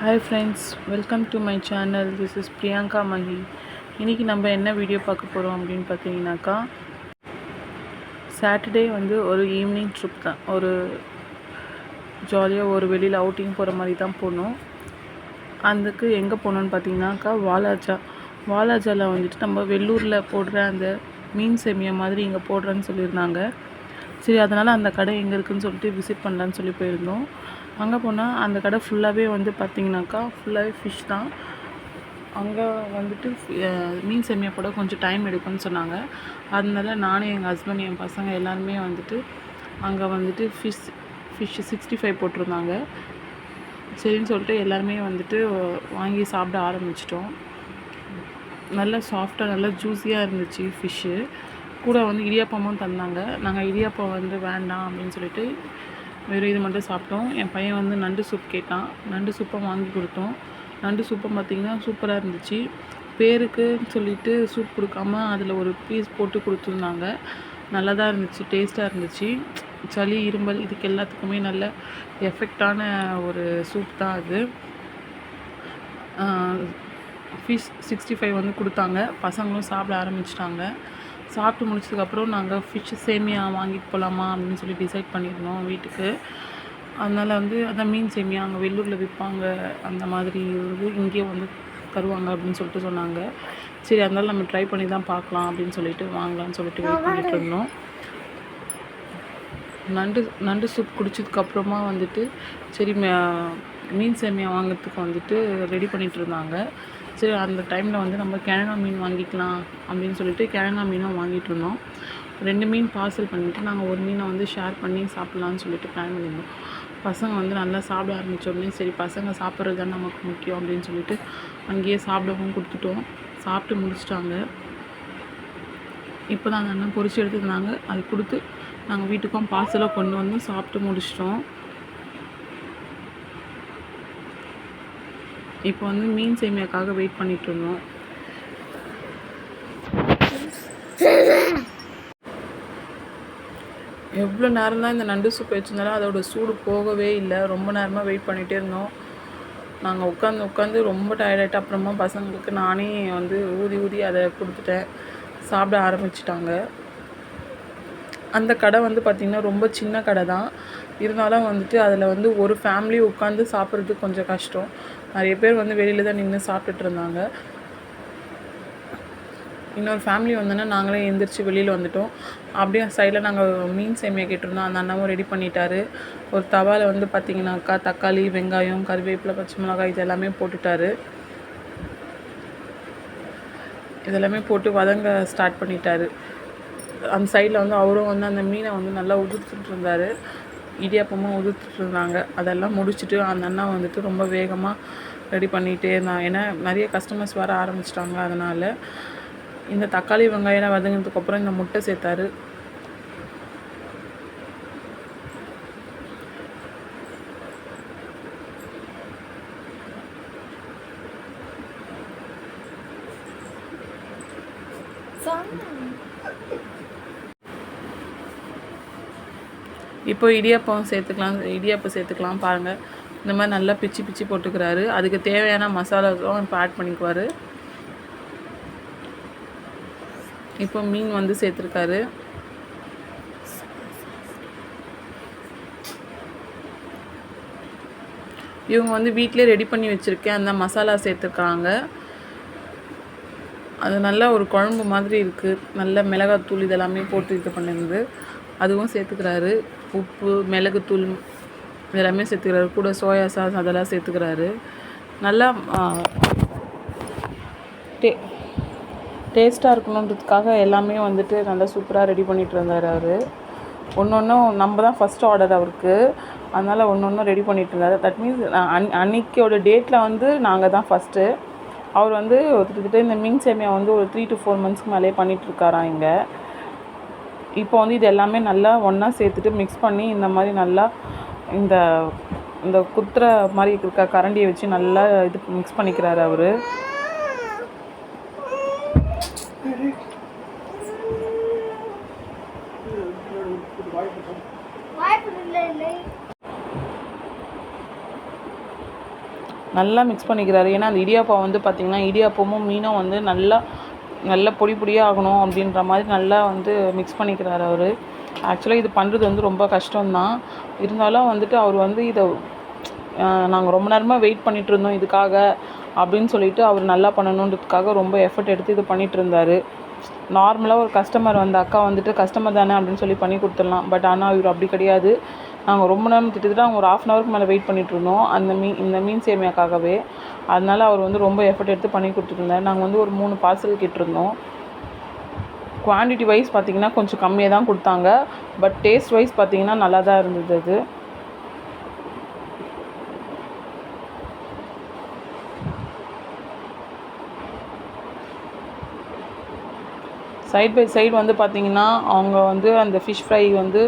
Hi friends, welcome to my channel. This is Priyanka Mahi. இன்றைக்கி நம்ம என்ன video பார்க்க போகிறோம் அப்படின்னு பார்த்தீங்கன்னாக்கா, சாட்டர்டே ஒரு ஈவினிங் ட்ரிப் தான். ஒரு ஜாலியாக ஒரு வெளியில் அவுட்டிங் போகிற மாதிரி தான் போனோம். அதுக்கு எங்கே போனோன்னு பார்த்தீங்கன்னாக்கா வாலாஜாவில் நம்ம வெள்ளூரில் போடுற அந்த மீன் சேமியா மாதிரி இங்கே போடுறேன்னு சொல்லியிருந்தாங்க. சரி, அதனால் அந்த கடை எங்கே இருக்குதுன்னு சொல்லிட்டு விசிட் பண்ணலான்னு சொல்லி போயிருந்தோம். அங்கே போனால் அந்த கடை ஃபுல்லாகவே பார்த்திங்கனாக்கா ஃபுல்லாகவே ஃபிஷ் தான். அங்கே மீன் சேமியா போட கொஞ்சம் டைம் எடுக்கும்னு சொன்னாங்க. அதனால நானும் எங்கள் ஹஸ்பண்ட் என் பசங்க எல்லாருமே அங்கே ஃபிஷ் 65 போட்டிருந்தாங்க. சரின்னு சொல்லிட்டு எல்லாருமே வாங்கி சாப்பிட ஆரம்பிச்சிட்டோம். நல்லா சாஃப்டாக நல்லா ஜூஸியாக இருந்துச்சு ஃபிஷ்ஷு. கூட இடியாப்பமும் தந்தாங்க. நாங்கள் இடியாப்பம் வேண்டாம் அப்படின்னு சொல்லிட்டு வெறும் இது மட்டும் சாப்பிட்டோம். என் பையன் நண்டு சூப் கேட்டான். நண்டு சூப்பை வாங்கி கொடுத்தோம். நண்டு சூப்பை பார்த்திங்கன்னா சூப்பராக இருந்துச்சு. பேருக்குன்னு சொல்லிட்டு சூப் கொடுக்காம அதில் ஒரு பீஸ் போட்டு கொடுத்துருந்தாங்க. நல்லா தான் இருந்துச்சு, டேஸ்ட்டாக இருந்துச்சு. சளி இருமல் இதுக்கு எல்லாத்துக்குமே நல்ல எஃபெக்டான ஒரு சூப் தான் அது. ஃபிஷ் 65 கொடுத்தாங்க. பசங்களும் சாப்பிட ஆரம்பிச்சிட்டாங்க. சாப்பிட்டு முடிச்சதுக்கப்புறம் நாங்கள் ஃபிஷ் சேமியா வாங்கிட்டு போகலாமா அப்படின்னு சொல்லி டிசைட் பண்ணியிருந்தோம் வீட்டுக்கு. அதனால் அதான் மீன் சேமியா அங்கே வெள்ளூரில் விற்பாங்க, அந்த மாதிரி இங்கேயே தருவாங்க அப்படின்னு சொல்லிட்டு சொன்னாங்க. சரி, அதனால் நம்ம ட்ரை பண்ணி தான் பார்க்கலாம் அப்படின்னு சொல்லிட்டு வாங்கலான்னு சொல்லிட்டு வெயிட் பண்ணிகிட்டு இருந்தோம். நண்டு சூப் குடிச்சதுக்கப்புறமா சரி மீன் சேமியா வாங்கிறதுக்கு ரெடி பண்ணிகிட்டு இருந்தாங்க. சரி, அந்த டைமில் நம்ம கிழங்கா மீன் வாங்கிக்கலாம் அப்படின்னு சொல்லிட்டு கிழங்கா மீனும் வாங்கிட்டு இருந்தோம். 2 மீன் பார்சல் பண்ணிவிட்டு நாங்கள் ஒரு மீனை ஷேர் பண்ணி சாப்பிட்லான்னு சொல்லிட்டு பிளான் பண்ணியிருந்தோம். பசங்க நல்லா சாப்பிட ஆரம்பித்தோடனே சரி பசங்க சாப்பிட்றது தான் நமக்கு முக்கியம் அப்படின்னு சொல்லிட்டு அங்கேயே சாப்பிடவும் கொடுத்துட்டோம். சாப்பிட்டு முடிச்சிட்டாங்க. இப்போ தான் அந்த அண்ணன் பொரிச்சு எடுத்துருந்தாங்க. அது கொடுத்து நாங்கள் வீட்டுக்கும் பார்சலாக கொண்டு சாப்பிட்டு முடிச்சிட்டோம். இப்போ மீன் சேமியாக்காக வெயிட் பண்ணிட்டு இருந்தோம். எவ்வளோ நேரம் தான் இந்த நண்டு சூப் வச்சுருந்தாலும் அதோட சூடு போகவே இல்லை. ரொம்ப நேரமாக வெயிட் பண்ணிகிட்டே இருந்தோம். நாங்கள் உட்காந்து ரொம்ப டயர்டாகிட்டு அப்புறமா பசங்களுக்கு நானே ஊதி அதை கொடுத்துட்டேன். சாப்பிட ஆரம்பிச்சிட்டாங்க. அந்த கடை பார்த்திங்கன்னா ரொம்ப சின்ன கடை தான். இருந்தாலும் அதில் ஒரு ஃபேமிலி உட்காந்து சாப்பிட்றதுக்கு கொஞ்சம் கஷ்டம். நிறைய பேர் வெளியில் தான் நின்று சாப்பிட்டுட்டு இருந்தாங்க. இன்னொரு ஃபேமிலி நாங்களே எழுந்திரிச்சு வெளியில் வந்துட்டோம். அப்படியே சைடில் நாங்கள் மீன் சேமியா கேட்டிருந்தோம். அந்த அண்ணாவும் ரெடி பண்ணிட்டாரு. ஒரு தவாவில் பார்த்திங்கனாக்கா தக்காளி, வெங்காயம், கருவேப்பிலை, பச்சை மிளகாய் இது எல்லாமே போட்டுட்டாரு. இதெல்லாமே போட்டு வதங்க ஸ்டார்ட் பண்ணிட்டாரு. அந்த சைடில் அவரும் அந்த மீனை நல்லா உதிர்த்துட்டு இருந்தார். இடியாப்பமும் உதிர்த்துட்டு இருந்தாங்க. அதெல்லாம் முடிச்சுட்டு அந்த அண்ணா ரொம்ப வேகமாக ரெடி பண்ணிகிட்டே இருந்தாங்க. ஏன்னா நிறைய கஸ்டமர்ஸ் வர ஆரம்பிச்சிட்டாங்க. அதனால் இந்த தக்காளி வெங்காயம் வதங்கினதுக்கப்புறம் இந்த முட்டை சேர்த்தாரு. இப்போ இடியாப்பம் சேர்த்துக்கலாம் பாருங்கள். இந்த மாதிரி நல்லா பிச்சு போட்டுக்கிறாரு. அதுக்கு தேவையான மசாலாவும் இப்போ ஆட் பண்ணிக்குவார். இப்போ மீன் சேர்த்துருக்காரு. இவங்க வீட்டிலே ரெடி பண்ணி வச்சுருக்கேன் அந்த மசாலா சேர்த்துருக்காங்க. அது நல்லா ஒரு குழம்பு மாதிரி இருக்குது. நல்ல மிளகாத்தூள் இதெல்லாமே போட்டு இது பண்ணிருந்து அதுவும் சேர்த்துக்கிறாரு. உப்பு, மிளகுத்தூள் இதெல்லாமே சேர்த்துக்கிறாரு. கூட சோயா சாஸ் அதெல்லாம் சேர்த்துக்கிறாரு. நல்லா டேஸ்ட்டாக இருக்கணுன்றதுக்காக எல்லாமே நல்லா சூப்பராக ரெடி பண்ணிகிட்டு இருந்தார் அவர். ஒன்றும் நம்ம தான் ஃபஸ்ட் ஆர்டர் அவருக்கு. அதனால் ஒன்று ரெடி பண்ணிகிட்டு இருந்தார். தட் மீன்ஸ் அன்றைக்கியோட டேட்டில் நாங்கள் தான் ஃபஸ்ட்டு. அவர் கிட்டத்தட்ட இந்த மீன் சேமியா ஒரு 3 to 4 months மேலே பண்ணிகிட்ருக்காராம் இங்கே. இப்போ இது எல்லாமே நல்லா ஒன்றா சேர்த்துட்டு மிக்ஸ் பண்ணி இந்த மாதிரி நல்லா இந்த குத்துற மாதிரி இருக்க கரண்டியை வச்சு நல்லா இது மிக்ஸ் பண்ணிக்கிறாரு அவர். நல்லா மிக்ஸ் பண்ணிக்கிறாரு. ஏன்னா அந்த இடியாப்பம் வந்து பார்த்திங்கன்னா இடியாப்பமும் மீனும் வந்து நல்லா பொடி பொடியாக ஆகணும் அப்படின்ற மாதிரி நல்லா வந்து மிக்ஸ் பண்ணிக்கிறாரு அவர். ஆக்சுவலாக இது பண்ணுறது வந்து ரொம்ப கஷ்டம்தான். இருந்தாலும் வந்துட்டு அவர் வந்து இதை நாங்கள் ரொம்ப நேரமாக வெயிட் பண்ணிகிட்டு இருந்தோம் இதுக்காக அப்படின்னு சொல்லிட்டு அவர் நல்லா பண்ணணுன்றதுக்காக ரொம்ப எஃபர்ட் எடுத்து இது பண்ணிகிட்டு இருந்தார். நார்மலாக ஒரு கஸ்டமர் அக்கா வந்துட்டு கஸ்டமர் தானே அப்படின்னு சொல்லி பண்ணி கொடுத்துடலாம். பட் ஆனால் இவர் அப்படி கிடையாது. நாங்கள் ரொம்ப நேரம் கிட்டத்தட்ட அவங்க ஒரு 1/2 அன் ஹவருக்கு மேலே வெயிட் பண்ணிகிட்டு இருந்தோம் இந்த மீன் சேமியாக்காகவே. அதனால் அவர் வந்து ரொம்ப எஃபர்ட் எடுத்து பண்ணி கொடுத்துருந்தார். நாங்கள் வந்து ஒரு 3 பார்சல் கேட்டிருந்தோம். குவான்டிட்டி வைஸ் பார்த்திங்கன்னா கொஞ்சம் கம்மியாக தான் கொடுத்தாங்க. பட் டேஸ்ட் வைஸ் பார்த்திங்கன்னா நல்லா தான் இருந்தது அது. சைட் பை சைடு வந்து பார்த்திங்கன்னா அவங்க வந்து அந்த ஃபிஷ் ஃப்ரை வந்து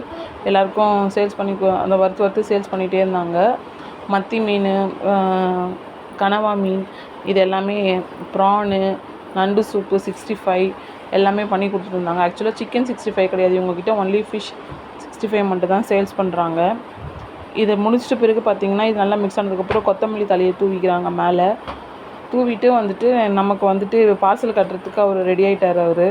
எல்லாேருக்கும் சேல்ஸ் பண்ணி அந்த வறுத்து சேல்ஸ் பண்ணிகிட்டே இருந்தாங்க. மத்தி மீன், கனவா மீன், இது எல்லாமே ப்ரானு, நண்டு சூப்பு, 65 எல்லாமே பண்ணி கொடுத்துருந்தாங்க. ஆக்சுவலாக சிக்கன் 65 கிடையாது, இவங்ககிட்ட ஒன்லி ஃபிஷ் 65 மட்டும் தான் சேல்ஸ் பண்ணுறாங்க. இதை முடிச்சிட்ட பிறகு பார்த்திங்கன்னா இது நல்லா மிக்ஸ் ஆனதுக்கப்புறம் கொத்தமல்லி தலையை தூவிக்கிறாங்க மேலே. தூவிட்டு வந்துட்டு நமக்கு வந்துட்டு பார்சல் கட்டுறதுக்கு அவர் ரெடி ஆகிட்டார் அவர்.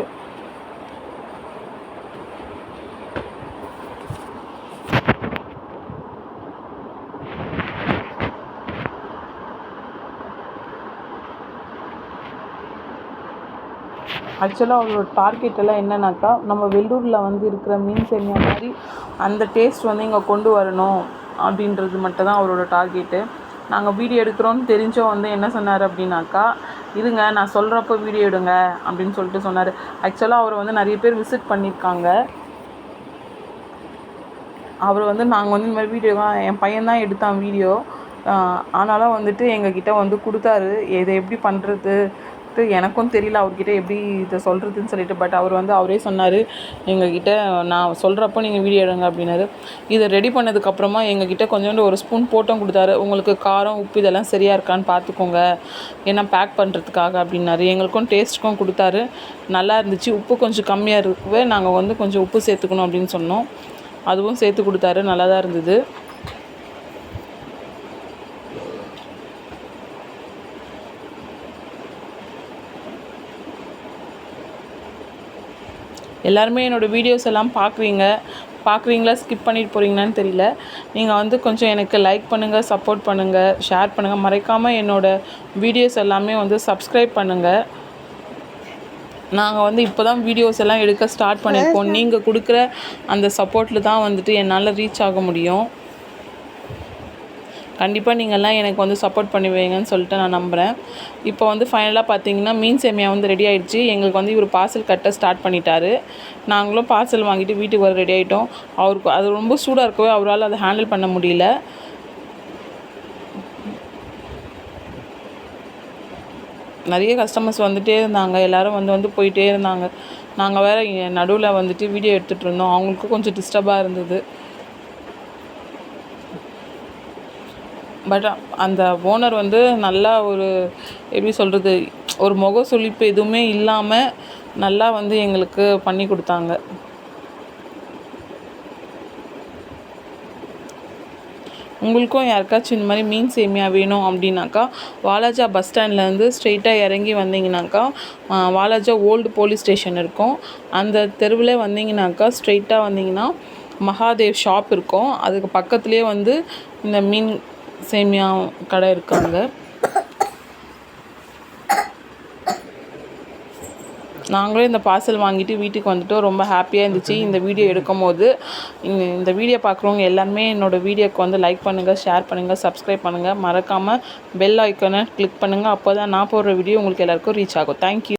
ஆக்சுவலாக அவரோட டார்கெட் எல்லாம் என்னன்னாக்கா, நம்ம வெள்ளூரில் வந்து இருக்கிற மீன் சேமியா மாதிரி அந்த டேஸ்ட் வந்து இங்கே கொண்டு வரணும் அப்படின்றது மட்டும் தான் அவரோட டார்கெட்டு. நாங்கள் வீடியோ எடுக்கிறோன்னு தெரிஞ்சோ வந்து என்ன சொன்னார் அப்படின்னாக்கா, இருங்க நான் சொல்கிறப்போ வீடியோ எடுங்க அப்படின்னு சொல்லிட்டு சொன்னார். ஆக்சுவலாக அவரை வந்து நிறைய பேர் விசிட் பண்ணியிருக்காங்க. அவர் வந்து நாங்கள் வந்து இந்த மாதிரி வீடியோலாம் என் பையன்தான் எடுத்தான் வீடியோ. ஆனாலும் வந்துட்டு எங்ககிட்ட வந்து கொடுத்தாரு. இதை எப்படி பண்ணுறது எனக்கும் தெரியல, அவர்கிட்ட எப்படி இதை சொல்கிறதுன்னு சொல்லிட்டு. பட் அவர் வந்து அவரே சொன்னார், எங்ககிட்ட நான் சொல்கிறப்போ நீங்கள் வீடியோ எடுங்க அப்படின்னாரு. இதை ரெடி பண்ணதுக்கப்புறமா எங்ககிட்ட கொஞ்சோண்டு ஒரு ஸ்பூன் போட்டும் கொடுத்தாரு. உங்களுக்கு காரம் உப்பு இதெல்லாம் சரியாக இருக்கான்னு பார்த்துக்கோங்க, ஏன்னா பேக் பண்ணுறதுக்காக அப்படின்னாரு. எங்களுக்கும் டேஸ்ட்டுக்கும் கொடுத்தாரு. நல்லா இருந்துச்சு. உப்பு கொஞ்சம் கம்மியாக இருக்கவே நாங்கள் வந்து கொஞ்சம் உப்பு சேர்த்துக்கணும் அப்படின்னு சொன்னோம். அதுவும் சேர்த்து கொடுத்தாரு. நல்லா தான் இருந்தது. எல்லாருமே என்னோடய வீடியோஸ் எல்லாம் பார்க்குறீங்களா ஸ்கிப் பண்ணிட்டு போகிறீங்களான்னு தெரியல. நீங்கள் வந்து கொஞ்சம் எனக்கு லைக் பண்ணுங்கள், சப்போர்ட் பண்ணுங்கள், ஷேர் பண்ணுங்கள். மறக்காமல் என்னோடய வீடியோஸ் எல்லாமே வந்து சப்ஸ்கிரைப் பண்ணுங்கள். நாங்கள் வந்து இப்போ தான் வீடியோஸ் எல்லாம் எடுக்க ஸ்டார்ட் பண்ணியிருக்கோம். நீங்கள் கொடுக்குற அந்த சப்போர்ட்டில் தான் வந்துட்டு என்னால் ரீச் ஆக முடியும். கண்டிப்பாக நீங்கள்லாம் எனக்கு வந்து சப்போர்ட் பண்ணுவீங்கன்னு சொல்லிட்டு நான் நம்புகிறேன். இப்போ வந்து ஃபைனலாக பார்த்தீங்கன்னா மீன் சேமியா வந்து ரெடி ஆகிடுச்சு. எங்களுக்கு வந்து இவர் பார்சல் கட்ட ஸ்டார்ட் பண்ணிட்டாரு. நாங்களும் பார்சல் வாங்கிட்டு வீட்டுக்கு வர ரெடி ஆகிட்டோம். அவருக்கு அது ரொம்ப சூடாக இருக்கவே அவரால் அதை ஹேண்டில் பண்ண முடியல. நிறைய கஸ்டமர்ஸ் வந்துகிட்டே இருந்தாங்க. எல்லோரும் வந்து போயிட்டே இருந்தாங்க. நாங்கள் வேறு நடுவில் வந்துட்டு வீடியோ எடுத்துகிட்டு இருந்தோம். அவங்களுக்கும் கொஞ்சம் டிஸ்டர்பாக இருந்தது. பட் அந்த ஓனர் வந்து நல்லா ஒரு எப்படி சொல்கிறது, ஒரு முக சுளிப்பு எதுவுமே இல்லாமல் நல்லா வந்து எங்களுக்கு பண்ணி கொடுத்தாங்க. உங்களுக்கும் யாருக்காச்சும் இந்த மாதிரி மீன் சேமியா வேணும் அப்படின்னாக்கா, வாலாஜா பஸ் ஸ்டாண்ட்லேருந்து ஸ்ட்ரெயிட்டாக இறங்கி வந்தீங்கன்னாக்கா வாலாஜா ஓல்டு போலீஸ் ஸ்டேஷன் இருக்கும். அந்த தெருவில் வந்தீங்கன்னாக்கா ஸ்ட்ரெயிட்டாக வந்தீங்கன்னா மகாதேவ் ஷாப் இருக்கும். அதுக்கு பக்கத்துலேயே வந்து இந்த மீன் சேமியா கடை இருக்காங்க. நாங்களே இந்த பார்சல் வாங்கிட்டு வீட்டுக்கு வந்துட்டோம். ரொம்ப ஹாப்பியாக இருந்துச்சு இந்த வீடியோ எடுக்கும் போது. இந்த வீடியோ பார்க்குறவங்க எல்லாருமே என்னோடய வீடியோக்கு வந்து லைக் பண்ணுங்கள், ஷேர் பண்ணுங்கள், சப்ஸ்கிரைப் பண்ணுங்கள். மறக்காமல் பெல் ஐக்கானை கிளிக் பண்ணுங்கள். அப்போ தான் நான் போடுற வீடியோ உங்களுக்கு எல்லாேருக்கும் ரீச் ஆகும். தேங்க்யூ.